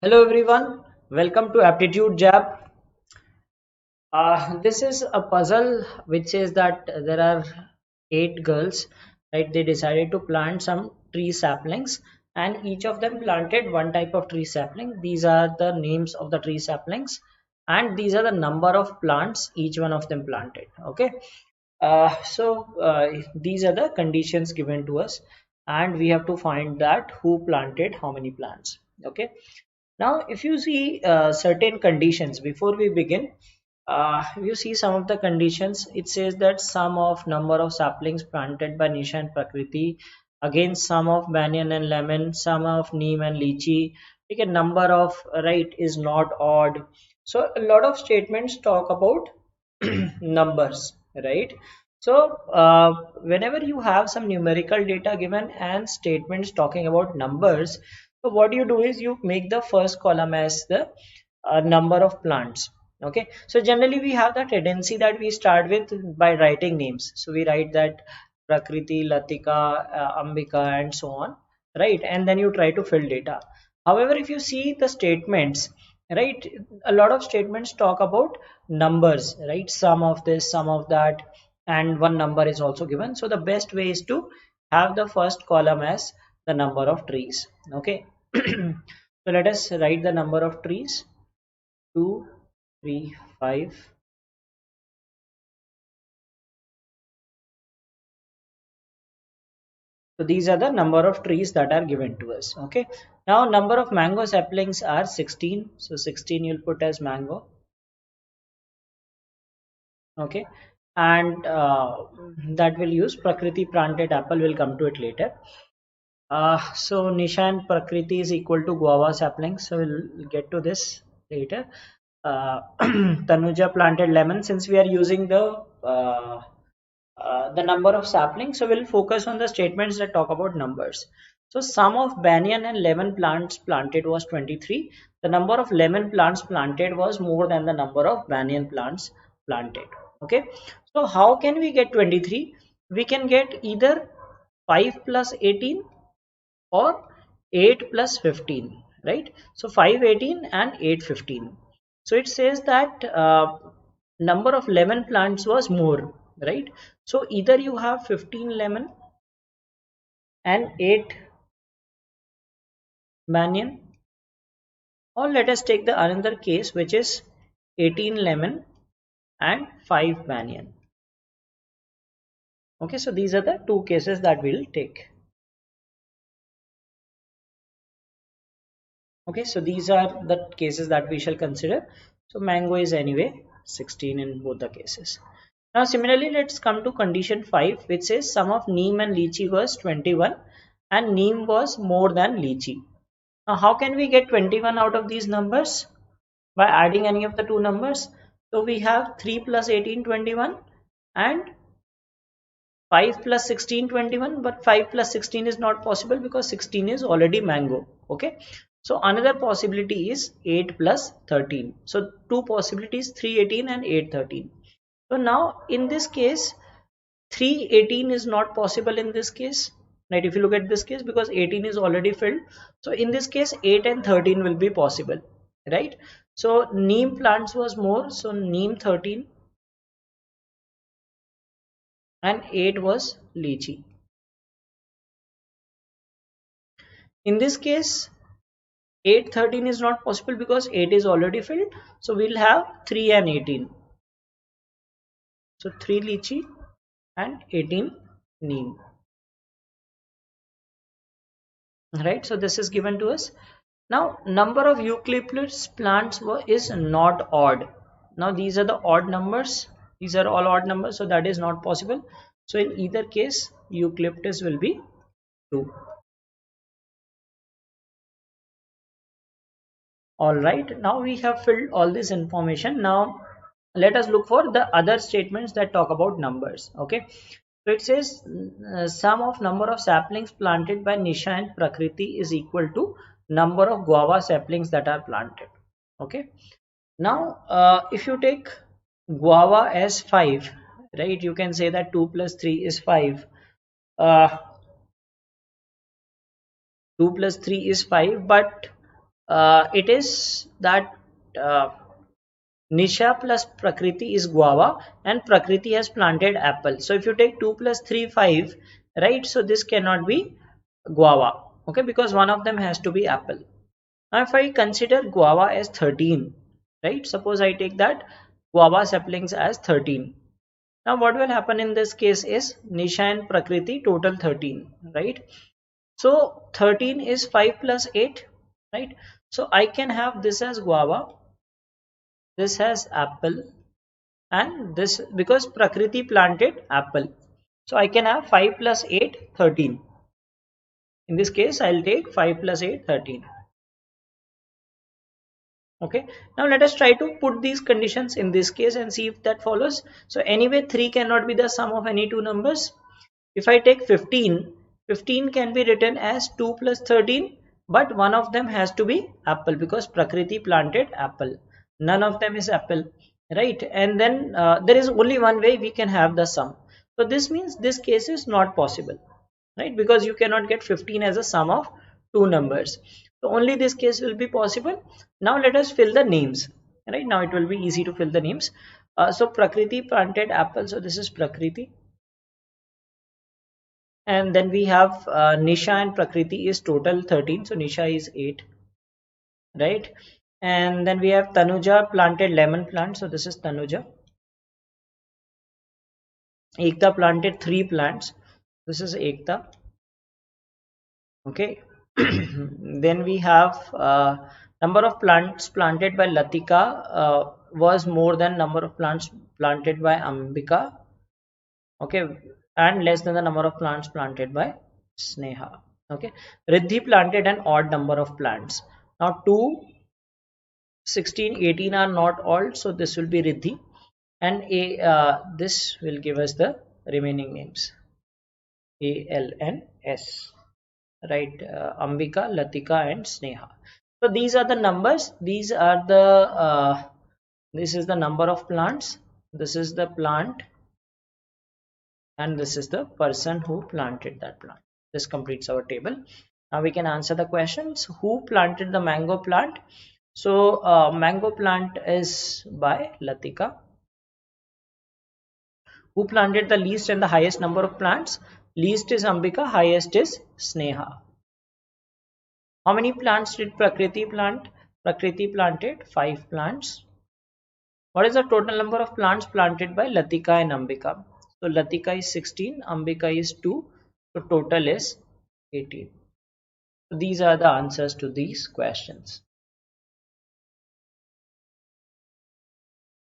Hello everyone, welcome to Aptitude Jab. This is a puzzle which says that there are eight girls, right? They decided to plant some tree saplings, and each of them planted one type of tree sapling. These are the names of the tree saplings, and these are the number of plants each one of them planted. Okay, these are the conditions given to us, and we have to find that who planted how many plants. Okay, now, if you see certain conditions before we begin, you see some of the conditions. It says that sum of number of saplings planted by Nisha and Prakriti against sum of banyan and lemon, sum of neem and lychee. Take a number of right is not odd. So a lot of statements talk about numbers, right? So whenever you have some numerical data given and statements talking about numbers, so what you do is you make the first column as the number of plants. Okay, so generally we have the tendency that we start with by writing names. So we write that Prakriti, Latika, Ambika, and so on, right? And then you try to fill data. However, if you see the statements, right, a lot of statements talk about numbers, right? Some of this, some of that, and one number is also given. So the best way is to have the first column as the number of trees. Okay, so let us write the number of trees: 2, 3, 5. So these are the number of trees that are given to us. Okay, now number of mango saplings are 16. So 16 you'll put as mango. Okay, and that will use Prakriti planted apple. Will come to it later. So Nishan Prakriti is equal to guava saplings. So we'll get to this later. Tanuja planted lemon. Since we are using the number of saplings, so we'll focus on the statements that talk about numbers. So sum of banyan and lemon plants planted was 23. The number of lemon plants planted was more than the number of banyan plants planted. Okay, so how can we get 23? We can get either 5 plus 18 or 8 plus 15, right? So 5, 18 and 8, 15. So it says that number of lemon plants was more, right? So either you have 15 lemon and 8 banyan, or let us take the another case, which is 18 lemon and 5 banyan. Okay, so these are the two cases that we'll take. Okay, so these are the cases that we shall consider. So mango is anyway 16 in both the cases. Now similarly, let's come to condition 5, which says sum of neem and lychee was 21 and neem was more than lychee. Now how can we get 21 out of these numbers? By adding any of the two numbers. So we have 3 plus 18, 21, and 5 plus 16, 21, but 5 plus 16 is not possible because 16 is already mango. Okay, so another possibility is 8 plus 13. So two possibilities, 318 and 813. So now in this case 318 is not possible in this case, right? If you look at this case, because 18 is already filled, so in this case 8 and 13 will be possible, right? So neem plants was more, so neem 13 and 8 was lychee. In this case 8, 13 is not possible because 8 is already filled, so we'll have 3 and 18. So 3 lychee and 18 neem, right? So this is given to us. Now number of eucalyptus plants is not odd. Now these are the odd numbers, these are all odd numbers, so that is not possible. So in either case eucalyptus will be 2. All right, now we have filled all this information. Now let us look for the other statements that talk about numbers. Okay, so it says sum of number of saplings planted by Nisha and Prakriti is equal to number of guava saplings that are planted. Okay, now if you take guava as 5, right, you can say that 2 plus 3 is 5. 2 plus 3 is 5, but it is that uh, Nisha plus Prakriti is guava and Prakriti has planted apple. So if you take 2 plus 3, 5, right? So this cannot be guava, okay, because one of them has to be apple. Now if I consider guava as 13, right? Suppose I take that guava saplings as 13. Now what will happen in this case is Nisha and Prakriti total 13, right? So 13 is 5 plus 8, right? So I can have this as guava, this has apple, and this because Prakriti planted apple. So I can have 5 plus 8, 13. In this case, I'll take 5 plus 8, 13. Okay. Now let us try to put these conditions in this case and see if that follows. So anyway, 3 cannot be the sum of any two numbers. If I take 15, 15 can be written as 2 plus 13, but one of them has to be apple because Prakriti planted apple. None of them is apple, right? And then there is only one way we can have the sum. So this means this case is not possible, right? Because you cannot get 15 as a sum of two numbers. So only this case will be possible. Now let us fill the names, right? Now it will be easy to fill the names. So Prakriti planted apple. So this is Prakriti. And then we have Nisha and Prakriti is total 13. So Nisha is 8, right? And then we have Tanuja planted lemon plant. So this is Tanuja. Ekta planted 3 plants. This is Ekta. Okay. Then we have number of plants planted by Latika was more than number of plants planted by Ambika. Okay, and less than the number of plants planted by Sneha. Okay, Riddhi planted an odd number of plants. Now 2, 16, 18 are not odd, so this will be Riddhi, and this will give us the remaining names A, L, and S. Right, Ambika, Latika, and Sneha. So these are the numbers. These are the this is the number of plants. This is the plant, and this is the person who planted that plant. This completes our table. Now we can answer the questions. Who planted the mango plant? So mango plant is by Latika. Who planted the least and the highest number of plants? Least is Ambika, highest is Sneha. How many plants did Prakriti plant? Prakriti planted 5 plants. What is the total number of plants planted by Latika and Ambika? So Latika is 16, Ambika is 2, so total is 18. So these are the answers to these questions.